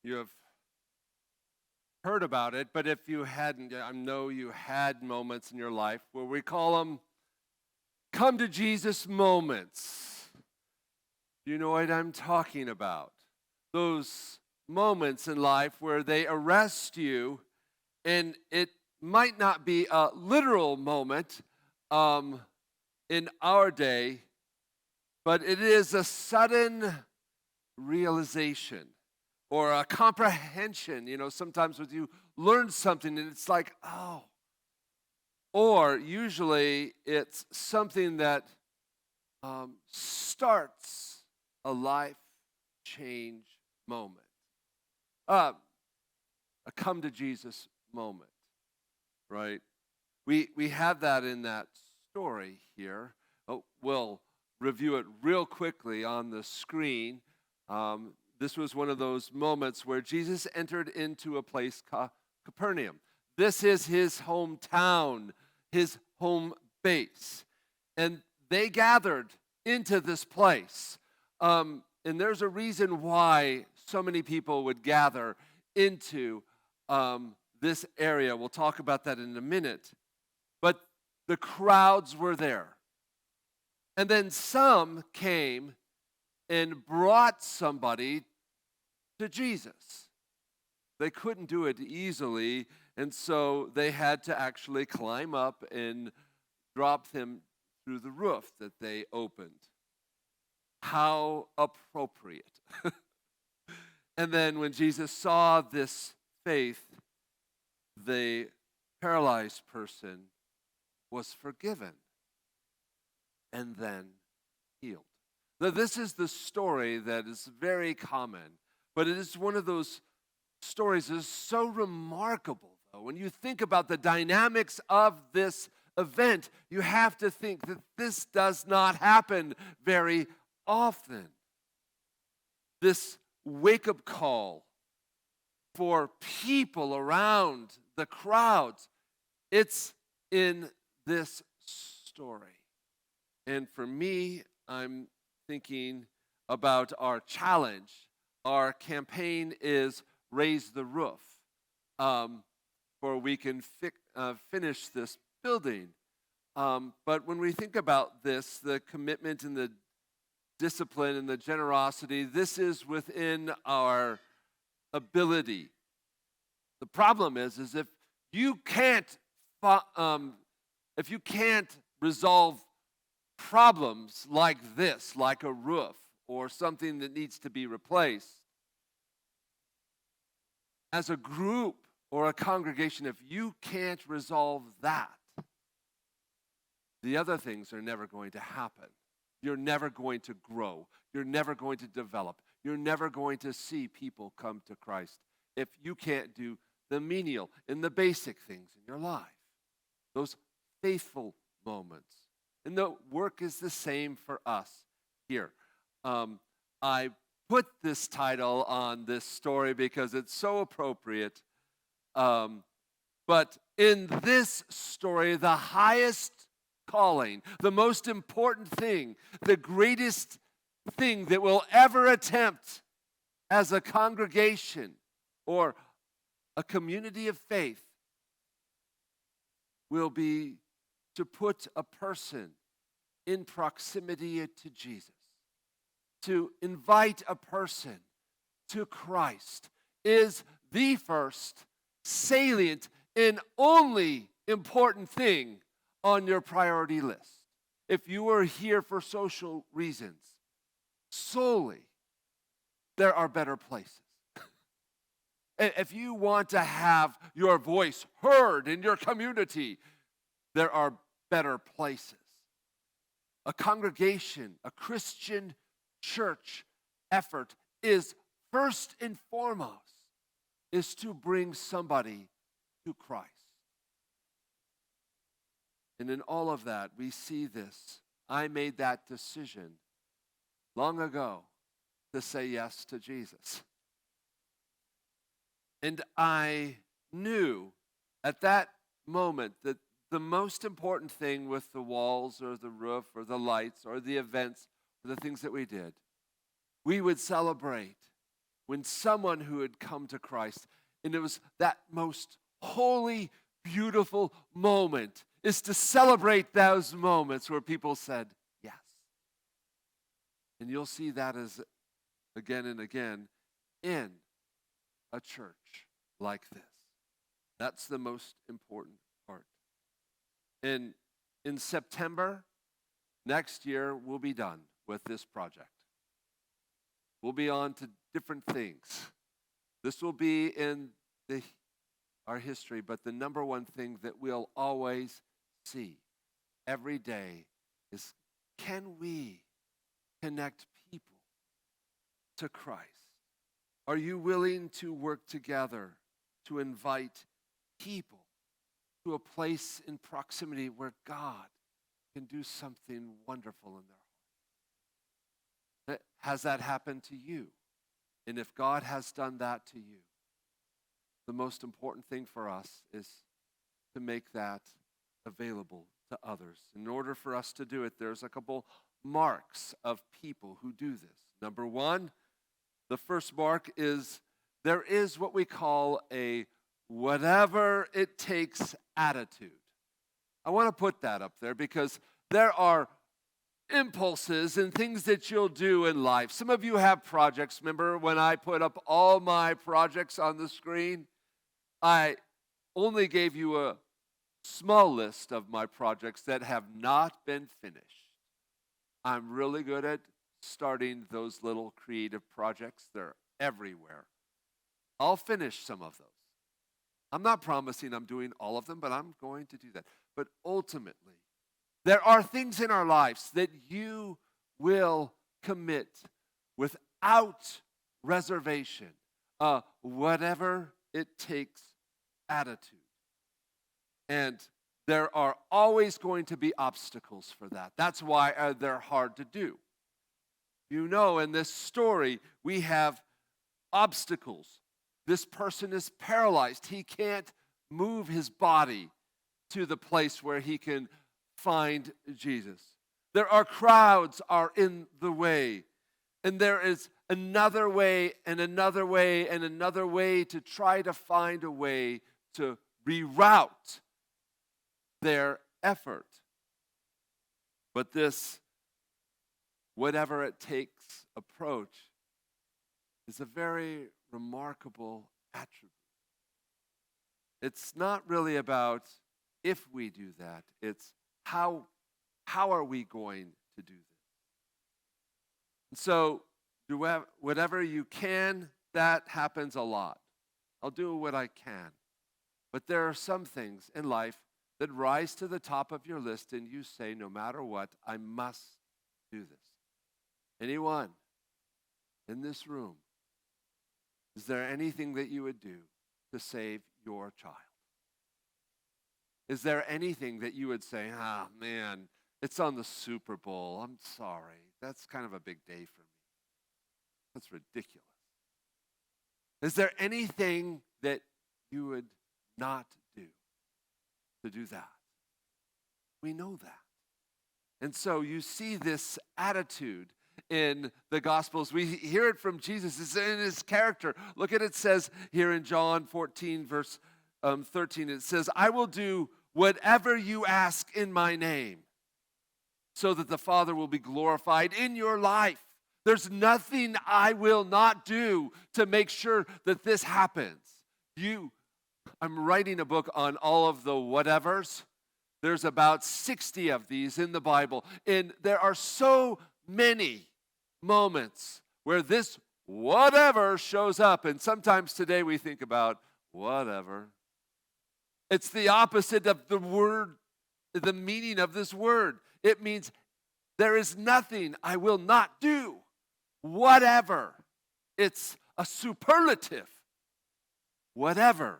You have heard about it, but if you hadn't, I know you had moments in your life where we call them come to Jesus moments. You know what I'm talking about? Those moments in life where they arrest you, and it might not be a literal moment in our day, but it is a sudden realization or a comprehension. Sometimes when you learn something and it's like, oh, or usually it's something that starts a life change moment, uh, a come to Jesus moment, right? We have that in that story here. We'll review it real quickly on the screen. This was one of those moments where Jesus entered into a place called Capernaum. This is his hometown, his home base. And they gathered into this place. And there's a reason why so many people would gather into this area. We'll talk about that in a minute. But the crowds were there. And then some came and brought somebody to Jesus. They couldn't do it easily, and so they had to actually climb up and drop him through the roof that they opened. How appropriate. And then when Jesus saw this faith, the paralyzed person was forgiven and then healed. Now, this is the story that is very common, but it is one of those stories that is so remarkable, though. When you think about the dynamics of this event, you have to think that this does not happen very often. This wake-up call for people around the crowds, it's in this story. And for me, I'm thinking about our challenge. Our campaign is Raise the Roof, for we can finish this building. But when we think about this, the commitment and the discipline and the generosity, this is within our ability. The problem is if you can't resolve problems like this, like a roof or something that needs to be replaced, as a group or a congregation, if you can't resolve that, the other things are never going to happen. You're never going to grow. You're never going to develop. You're never going to see people come to Christ if you can't do the menial and the basic things in your life, those faithful moments. And the work is the same for us here. I put this title on this story because it's so appropriate. But in this story, the highest calling, the most important thing, the greatest thing that we'll ever attempt as a congregation or a community of faith will be to put a person in proximity to Jesus, to invite a person to Christ is the first salient and only important thing on your priority list. If you are here for social reasons solely, there are better places. If you want to have your voice heard in your community, there are better places. A congregation, a Christian church effort is first and foremost is to bring somebody to Christ. And in all of that, we see this. I made that decision long ago to say yes to Jesus. And I knew at that moment that the most important thing with the walls or the roof or the lights or the events or the things that we did, we would celebrate when someone who had come to Christ, and it was that most holy, beautiful moment, is to celebrate those moments where people said yes. And you'll see that as again and again in a church like this. That's the most important part. In September next year, we'll be done with this project. We'll be on to different things. This will be in our history, but the number one thing that we'll always see every day is, can we connect people to Christ? Are you willing to work together to invite people to a place in proximity where God can do something wonderful in their heart? Has that happened to you? And if God has done that to you, the most important thing for us is to make that available to others. In order for us to do it, there's a couple marks of people who do this. Number one, the first mark is there is what we call a whatever it takes attitude. I want to put that up there because there are impulses and things that you'll do in life. Some of you have projects. Remember when I put up all my projects on the screen? I only gave you a small list of my projects that have not been finished. I'm really good at starting those little creative projects. They're everywhere. I'll finish some of those. I'm not promising I'm doing all of them, but I'm going to do that. But ultimately, there are things in our lives that you will commit without reservation, whatever it takes attitude. And there are always going to be obstacles for that. That's why they're hard to do. You know, in this story, we have obstacles. This person is paralyzed. He can't move his body to the place where he can find Jesus. There are crowds are in the way. And there is another way and another way and another way to try to find a way to reroute their effort. But this whatever it takes approach is a very remarkable attribute. It's not really about if we do that, it's how are we going to do this? And so, do whatever you can, that happens a lot. I'll do what I can. But there are some things in life that rise to the top of your list and you say, no matter what, I must do this. Anyone in this room, is there anything that you would do to save your child? Is there anything that you would say, man, it's on the Super Bowl. I'm sorry. That's kind of a big day for me. That's ridiculous. Is there anything that you would not do to do that? We know that. And so you see this attitude in the Gospels. We hear it from Jesus. It's in his character. Look at it says here in John 14, verse 13. It says, I will do whatever you ask in my name so that the Father will be glorified in your life. There's nothing I will not do to make sure that this happens. I'm writing a book on all of the whatevers. There's about 60 of these in the Bible. And there are so many moments where this whatever shows up. And sometimes today we think about whatever. It's the opposite of the word, the meaning of this word. It means there is nothing I will not do. Whatever. It's a superlative. Whatever.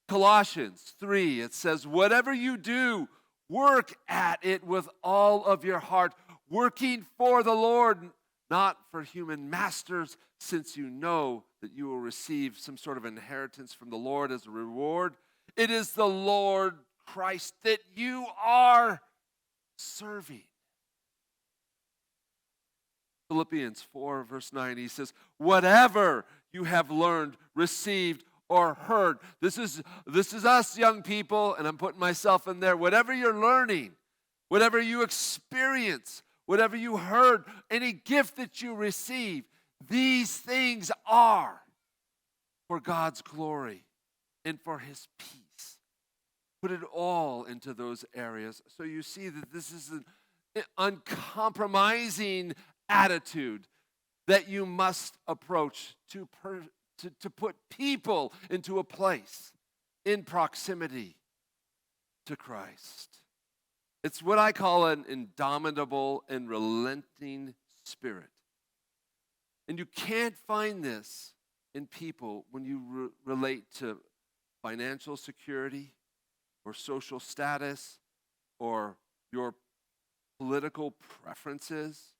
Colossians 3, it says, whatever you do, work at it with all of your heart, working for the Lord, not for human masters, since you know that you will receive some sort of inheritance from the Lord as a reward. It is the Lord Christ that you are serving. Philippians 4, verse 9, he says, whatever you have learned, received, or heard. This is us young people, and I'm putting myself in there. Whatever you're learning, whatever you experience, whatever you heard, any gift that you receive, these things are for God's glory and for his peace. Put it all into those areas. So you see that this is an uncompromising attitude that you must approach to put people into a place in proximity to Christ. It's what I call an indomitable and relenting spirit. And you can't find this in people when you relate to financial security or social status or your political preferences.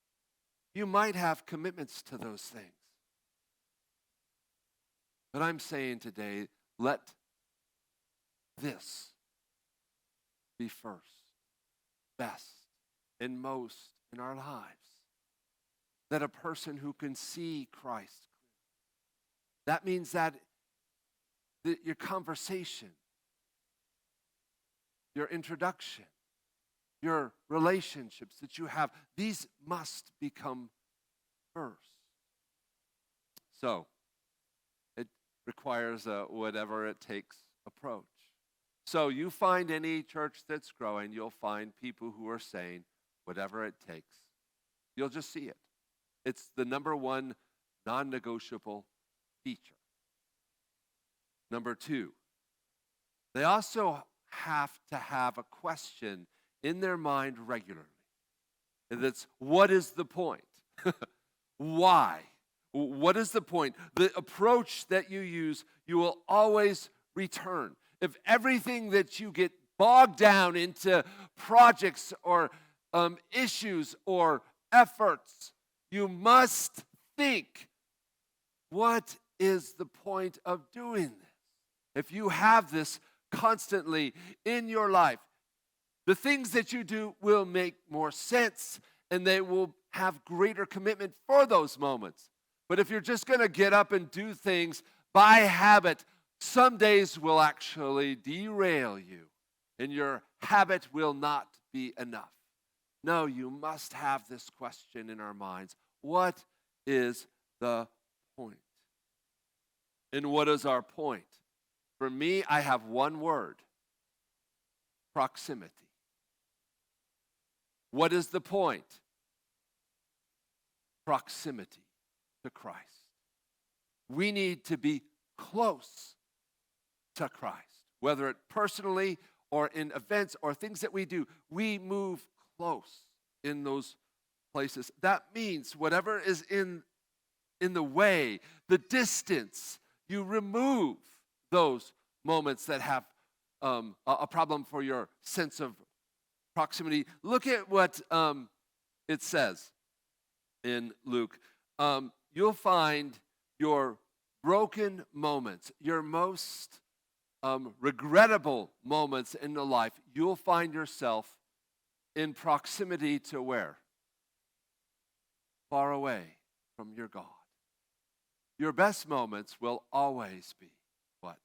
You might have commitments to those things. But I'm saying today, let this be first, best, and most in our lives. That a person who can see Christ, that means that your conversation, your introduction, your relationships that you have, these must become first. So, it requires a whatever it takes approach. So you find any church that's growing, you'll find people who are saying, whatever it takes. You'll just see it. It's the number one non-negotiable feature. Number two, they also have to have a question in their mind regularly. And that's, what is the point? Why? What is the point? The approach that you use, you will always return. If everything that you get bogged down into projects or issues or efforts, you must think, what is the point of doing this? If you have this constantly in your life, the things that you do will make more sense and they will have greater commitment for those moments. But if you're just going to get up and do things by habit, some days will actually derail you and your habit will not be enough. No, you must have this question in our minds. What is the point? And what is our point? For me, I have one word: proximity. What is the point? Proximity to Christ. We need to be close to Christ, whether it personally or in events or things that we do. We move close in those places. That means whatever is in the way, the distance, you remove those moments that have a problem for your sense of proximity. Look at what it says in Luke. You'll find your broken moments, your most regrettable moments in the life, you'll find yourself in proximity to where? Far away from your God. Your best moments will always be what?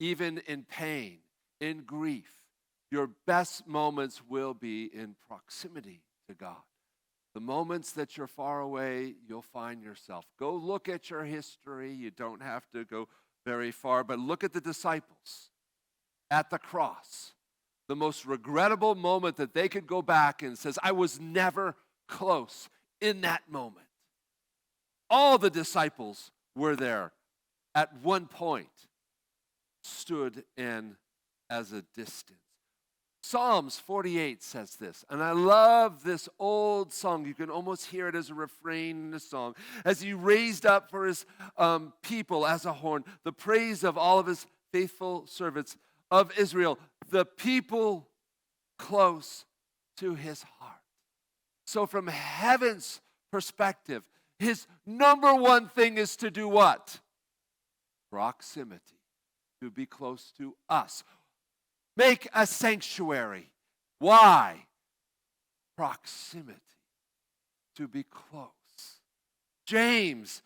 Even in pain, in grief, your best moments will be in proximity to God. The moments that you're far away, you'll find yourself. Go look at your history. You don't have to go very far, but look at the disciples at the cross. The most regrettable moment that they could go back and says, I was never close in that moment. All the disciples were there at one point, stood in as a distance. Psalms 48 says this, and I love this old song. You can almost hear it as a refrain in the song. As he raised up for his people as a horn, the praise of all of his faithful servants of Israel, the people close to his heart. So from heaven's perspective, his number one thing is to do what? Proximity, to be close to us. Make a sanctuary. Why? Proximity, to be close. James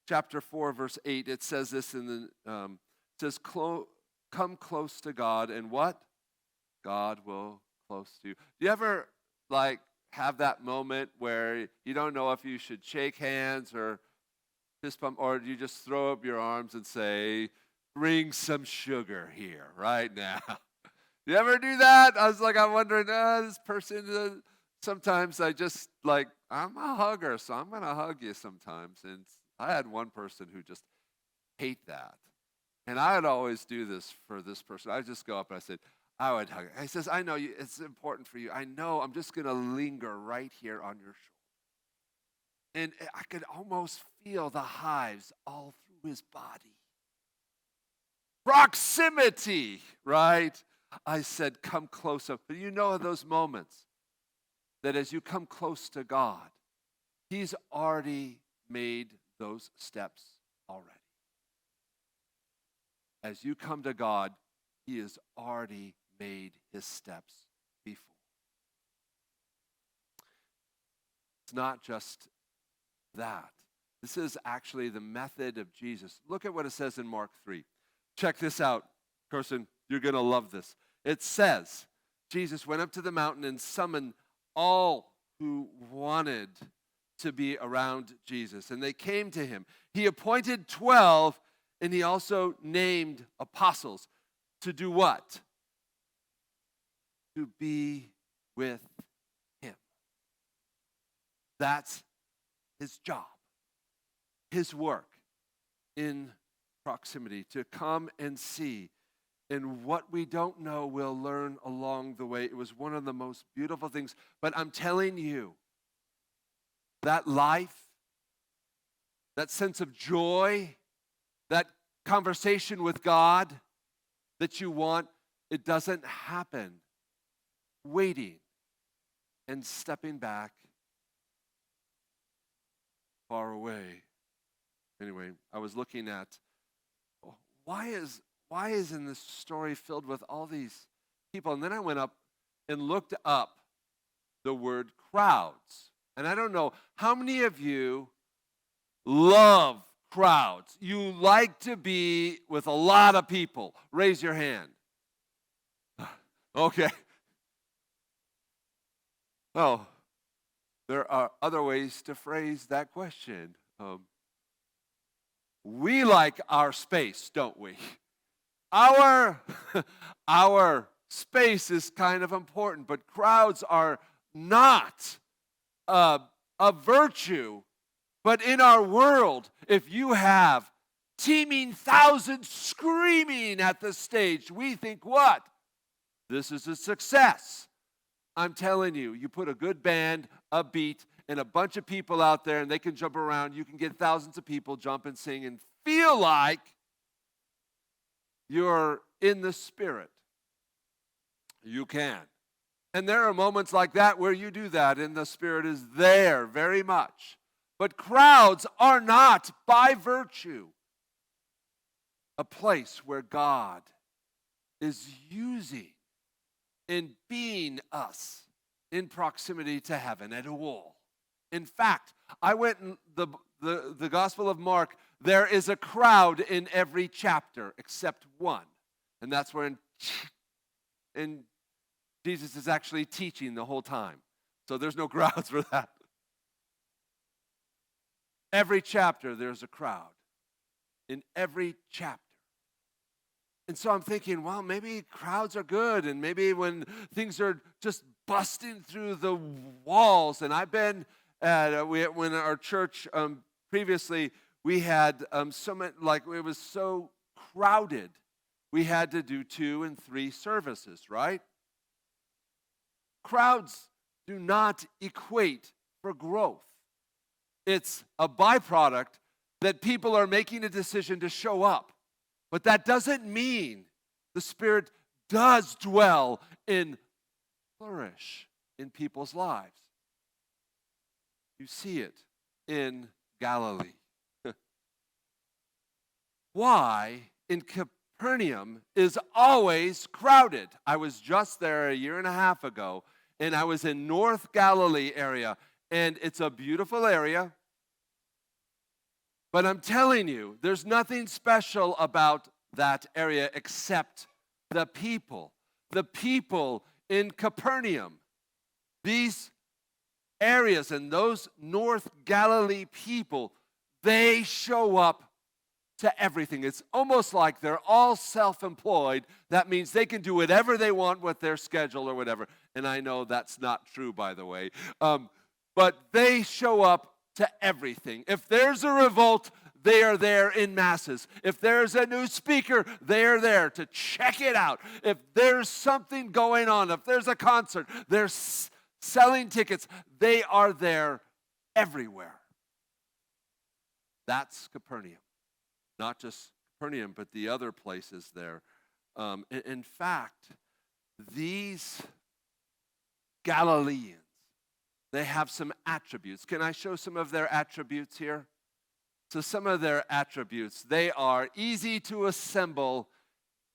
chapter 4, verse 8, it says this in the, it says, come close to God, and what? God will close to you. Do you ever, have that moment where you don't know if you should shake hands or fist bump, or do you just throw up your arms and say, bring some sugar here right now? You ever do that? I'm wondering, this person, sometimes I'm a hugger, so I'm going to hug you sometimes. And I had one person who just hate that. And I would always do this for this person. I'd just go up and I said, I would hug her. He says, I know it's important for you. I know, I'm just going to linger right here on your shoulder. And I could almost feel the hives all through his body. Proximity, right? I said, come close up. But you know those moments that as you come close to God, he's already made those steps already. As you come to God, he has already made his steps before. It's not just that. This is actually the method of Jesus. Look at what it says in Mark 3. Check this out, Carson. You're going to love this. It says, Jesus went up to the mountain and summoned all who wanted to be around Jesus. And they came to him. He appointed 12, and he also named apostles to do what? To be with him. That's his job, his work in proximity, to come and see. And what we don't know, we'll learn along the way. It was one of the most beautiful things. But I'm telling you, that life, that sense of joy, that conversation with God that you want, it doesn't happen waiting and stepping back far away. Anyway, I was looking at why is in this story filled with all these people? And then I went up and looked up the word crowds. And I don't know, how many of you love crowds? You like to be with a lot of people? Raise your hand. Okay. Oh, there are other ways to phrase that question. We like our space, don't we? Our space is kind of important, but crowds are not a virtue. But in our world, if you have teeming thousands screaming at the stage, we think what? This is a success. I'm telling you, you put a good band, a beat, and a bunch of people out there, and they can jump around. You can get thousands of people jump and sing and feel like you're in the Spirit. You can. And there are moments like that where you do that, and the Spirit is there very much. But crowds are not, by virtue, a place where God is using and being us in proximity to heaven at a wall. In fact, I went in the Gospel of Mark. There is a crowd in every chapter except one. And that's where and Jesus is actually teaching the whole time. So there's no crowds for that. Every chapter there's a crowd. In every chapter. And so I'm thinking, well, maybe crowds are good, and maybe when things are just busting through the walls. And I've been at when our church previously we had so many, it was so crowded, we had to do 2 and 3 services, right? Crowds do not equate for growth. It's a byproduct that people are making a decision to show up. But that doesn't mean the Spirit does dwell and flourish in people's lives. You see it in Galilee. Why in Capernaum is always crowded? I was just there a year and a half ago, and I was in North Galilee area, and it's a beautiful area. But I'm telling you, there's nothing special about that area except the people. The people in Capernaum. These areas and those North Galilee people, they show up to everything. It's almost like they're all self-employed. That means they can do whatever they want with their schedule or whatever. And I know that's not true, by the way. But they show up to everything. If there's a revolt, they are there in masses. If there's a new speaker, they are there to check it out. If there's something going on, if there's a concert, they're selling tickets. They are there everywhere. That's Capernaum. Not just Capernaum, but the other places there. In fact, these Galileans, they have some attributes. Can I show some of their attributes here? So some of their attributes, they are easy to assemble,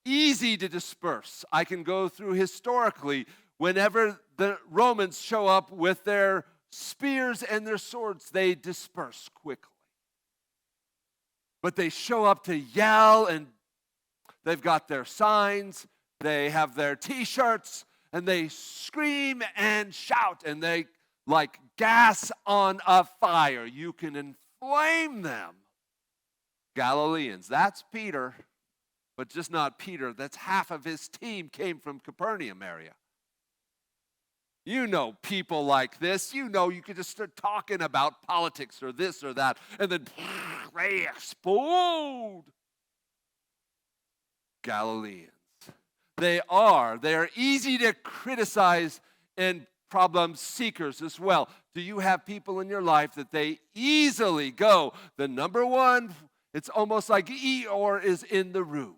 easy to disperse. I can go through historically, whenever the Romans show up with their spears and their swords, they disperse quickly. But they show up to yell, and they've got their signs, they have their t-shirts, and they scream and shout, and they like gas on a fire. You can inflame them. Galileans, that's Peter, but just not Peter. That's half of his team came from Capernaum area. You know people like this. You know you could just start talking about politics or this or that, and then they explode. Galileans. They are easy to criticize and problem seekers as well. Do you have people in your life that they easily go, the number one, it's almost like Eeyore is in the room.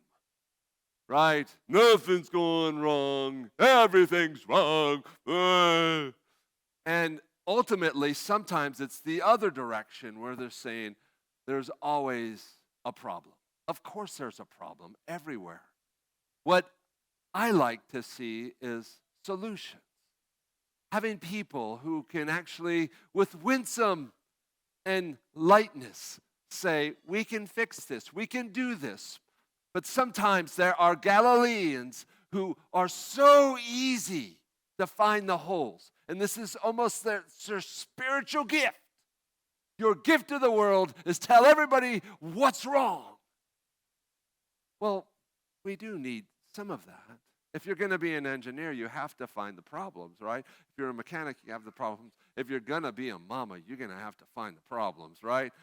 Right? Nothing's going wrong. Everything's wrong. And ultimately, sometimes it's the other direction where they're saying there's always a problem. Of course there's a problem everywhere. What I like to see is solutions. Having people who can actually, with winsome and lightness, say, we can fix this, we can do this. But sometimes there are Galileans who are so easy to find the holes. And this is almost their spiritual gift. Your gift to the world is tell everybody what's wrong. Well, we do need some of that. If you're going to be an engineer, you have to find the problems, right? If you're a mechanic, you have the problems. If you're going to be a mama, you're going to have to find the problems, right?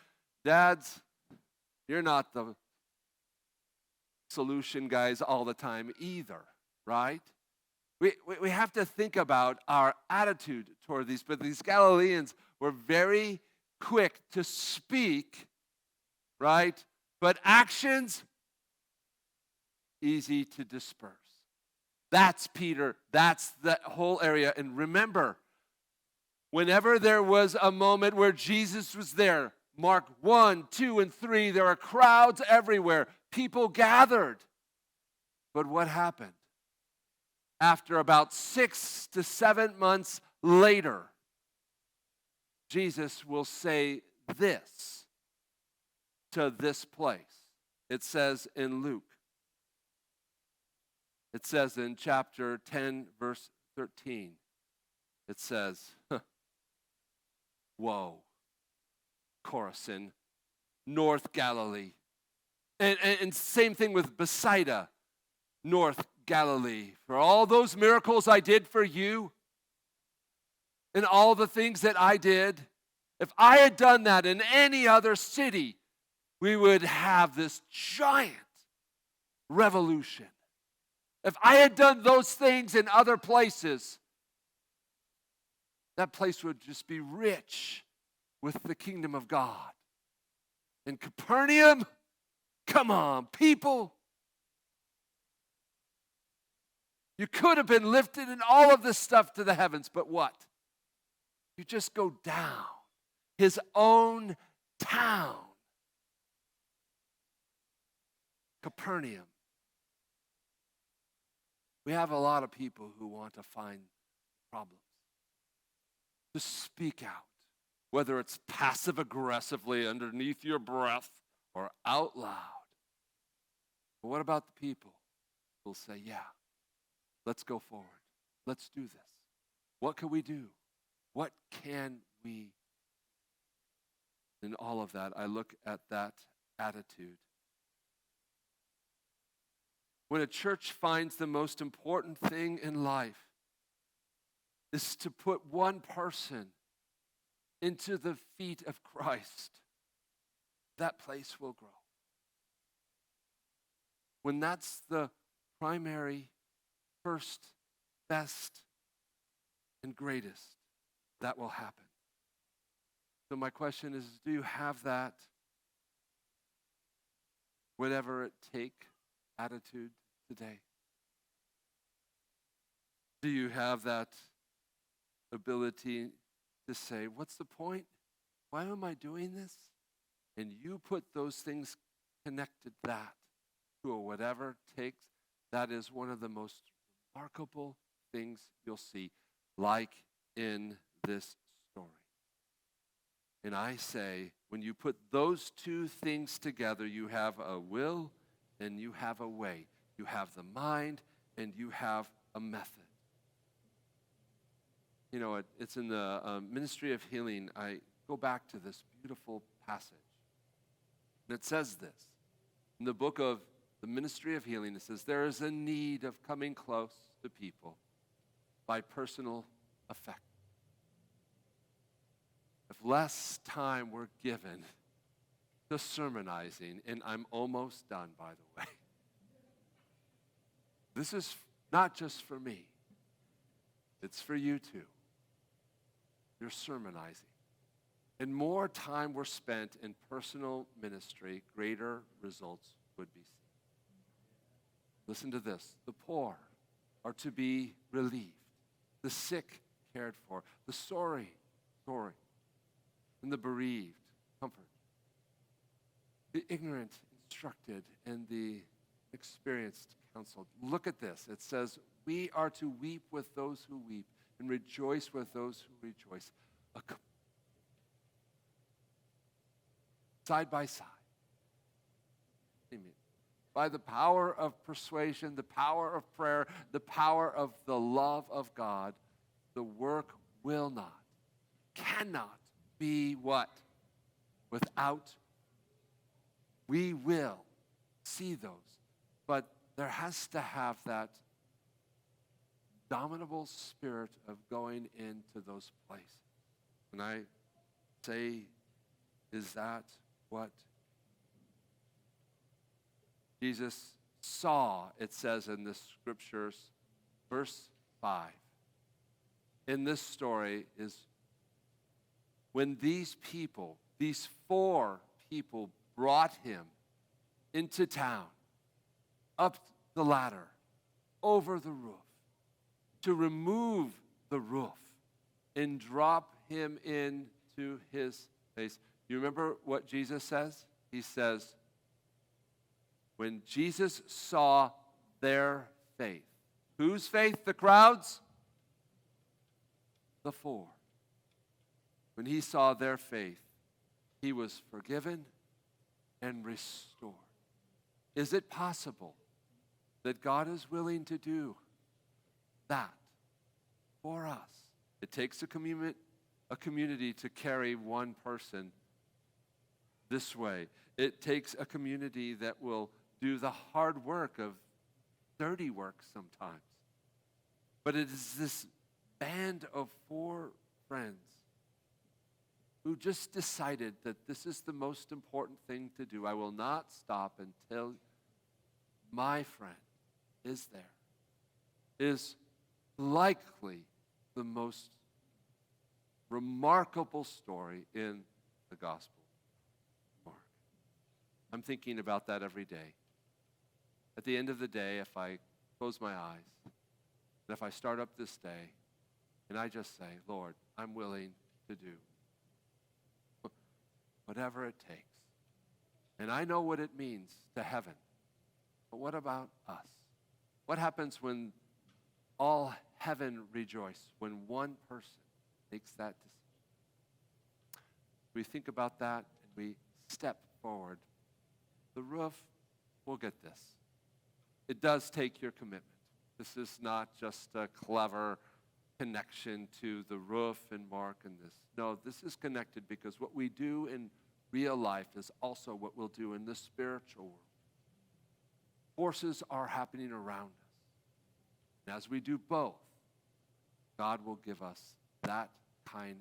Dads, you're not the solution guys all the time either, right? We have to think about our attitude toward these. But these Galileans were very quick to speak, right? But actions, easy to disperse. That's Peter. That's the whole area. And remember, whenever there was a moment where Jesus was there, Mark 1, 2, and 3, there are crowds everywhere. People gathered. But what happened? After about 6 to 7 months later, Jesus will say this to this place. It says in Luke. It says in chapter 10, verse 13, it says, woe, Chorazin, North Galilee. And same thing with Bethsaida, North Galilee. For all those miracles I did for you and all the things that I did, if I had done that in any other city, we would have this giant revolution. If I had done those things in other places, that place would just be rich with the kingdom of God. In Capernaum, come on, people. You could have been lifted in all of this stuff to the heavens, but what? You just go down. His own town. Capernaum. We have a lot of people who want to find problems, to speak out. whether it's passive aggressively underneath your breath or out loud. But what about the people who will say, yeah, let's go forward. Let's do this. What can we do? What can we? In all of that, I look at that attitude. When a church finds the most important thing in life is to put one person into the feet of Christ, that place will grow. When that's the primary, first, best, and greatest, that will happen. So my question is, do you have that whatever it take attitude today? Do you have that ability to say, what's the point? Why am I doing this? And you put those things connected that to a whatever it takes. That is one of the most remarkable things you'll see, like in this story. And I say, when you put those two things together, you have a will and you have a way. You have the mind and you have a method. You know, it's in the ministry of healing. I go back to this beautiful passage. And it says this. In the book of the ministry of healing, it says, there is a need of coming close to people by personal affect. If less time were given to sermonizing, and I'm almost done, by the way. This is not just for me. It's for you too. You're sermonizing. And more time were spent in personal ministry, greater results would be seen. Listen to this. The poor are to be relieved. The sick cared for. The sorry, and the bereaved, comfort. The ignorant, instructed, and the experienced, counseled. Look at this. It says, we are to weep with those who weep and rejoice with those who rejoice. Side by side. Amen. By the power of persuasion, the power of prayer, the power of the love of God, the work will not, cannot be what? Without. We will see those. But there has to have that dominable spirit of going into those places. And I say, is that what Jesus saw? It says in the scriptures, verse 5. In this story is when these people, these 4 people brought him into town, up the ladder, over the roof, to remove the roof and drop him into his face. You remember what Jesus says? He says, when Jesus saw their faith. Whose faith? The crowd's? The 4. When he saw their faith, he was forgiven and restored. Is it possible that God is willing to do that for us? It takes a community to carry one person this way. It takes a community that will do the hard work of dirty work sometimes. But it is this band of 4 friends who just decided that this is the most important thing to do. I will not stop until my friend is there. Is likely the most remarkable story in the Gospel of Mark. I'm thinking about that every day. At the end of the day, if I close my eyes, and if I start up this day, and I just say, Lord, I'm willing to do whatever it takes. And I know what it means to heaven. But what about us? What happens when all heaven rejoices, when one person makes that decision? We think about that and we step forward. The roof, we'll get this. It does take your commitment. This is not just a clever connection to the roof and Mark and this. No, this is connected because what we do in real life is also what we'll do in the spiritual world. Forces are happening around us. And as we do both, God will give us that kind